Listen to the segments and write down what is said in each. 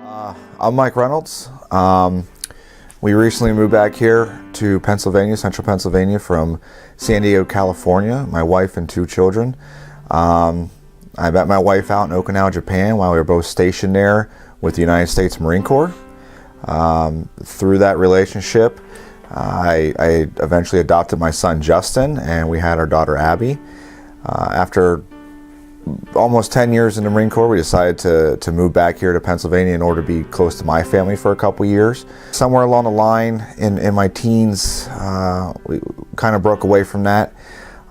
I'm Mike Reynolds. We recently moved back here to Pennsylvania, central Pennsylvania, from San Diego, California, my wife and 2 children. I met my wife out in Okinawa, Japan, while we were both stationed there with the United States Marine Corps. Through that relationship, I eventually adopted my son Justin, and we had our daughter Abby. After almost 10 years in the Marine Corps, we decided to move back here to Pennsylvania in order to be close to my family for a couple years. Somewhere along the line in my teens, we kind of broke away from that,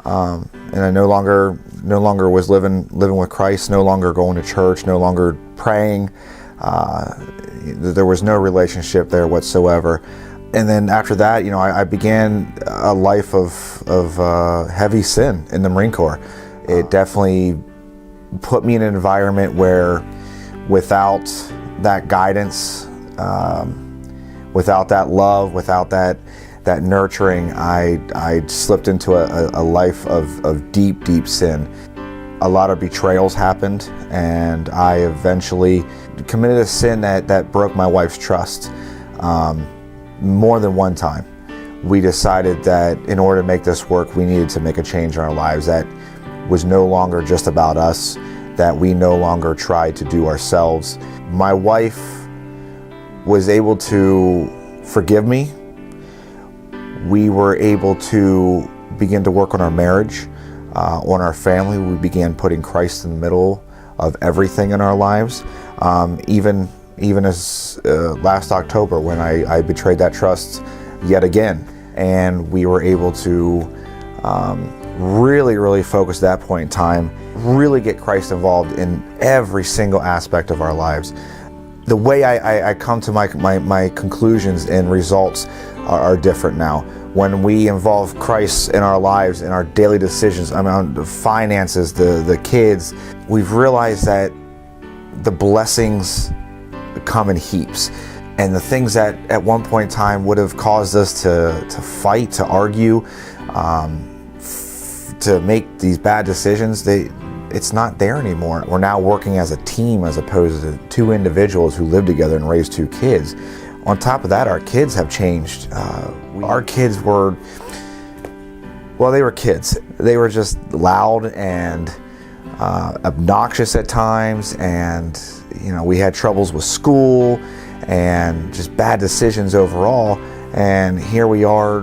and I no longer was living with Christ, no longer going to church, no longer praying. There was no relationship there whatsoever. And then after that, I began a life of heavy sin in the Marine Corps. It definitely put me in an environment where, without that guidance, without that love, without that nurturing, I slipped into a life of deep sin. A lot of betrayals happened, and I eventually committed a sin that broke my wife's trust more than one time. We decided that in order to make this work, we needed to make a change in our lives that was no longer just about us, that we no longer tried to do ourselves. My wife was able to forgive me. We were able to begin to work on our marriage, on our family. We began putting Christ in the middle of everything in our lives. Even as last October, when I betrayed that trust yet again, and we were able to really focus at that point in time, really get Christ involved in every single aspect of our lives. The way I come to my conclusions and results are different now. When we involve Christ in our lives, in our daily decisions, the finances, the kids, we've realized that the blessings come in heaps. And the things that at one point in time would have caused us to fight, to argue, to make these bad decisions, it's not there anymore. We're now working as a team as opposed to 2 individuals who live together and raise 2 kids. On top of that, our kids have changed. Our kids were, they were kids. They were just loud and obnoxious at times, and we had troubles with school and just bad decisions overall. And here we are,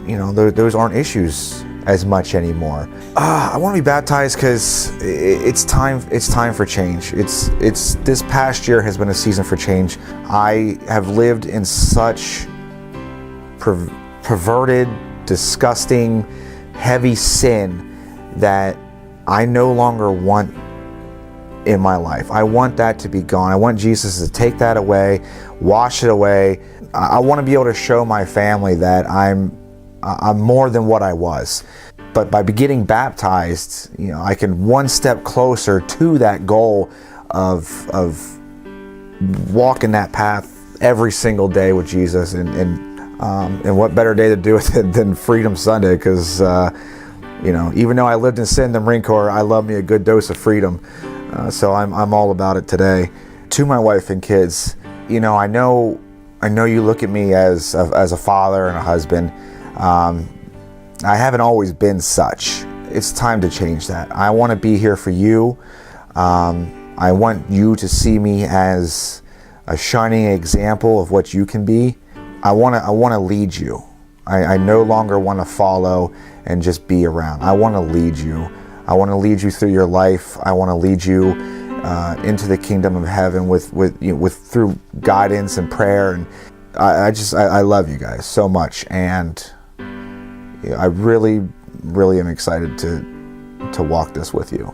those aren't issues as much anymore. I want to be baptized because it's time for change. It's this past year has been a season for change. I have lived in such perverted, disgusting, heavy sin that I no longer want in my life. I want that to be gone. I want Jesus to take that away, wash it away. I want to be able to show my family that I'm more than what I was. But by getting baptized, I can one step closer to that goal of walking that path every single day with Jesus. And what better day to do it than Freedom Sunday? Because even though I lived in sin in the Marine Corps, I love me a good dose of freedom. So I'm all about it today. To my wife and kids, I know you look at me as a father and a husband. I haven't always been such. It's time to change that. I want to be here for you. I want you to see me as a shining example of what you can be. I want to lead you. I no longer want to follow and just be around. I want to lead you. I want to lead you through your life. I want to lead you into the kingdom of heaven with through guidance and prayer. And I love you guys so much, and I really am excited to walk this with you.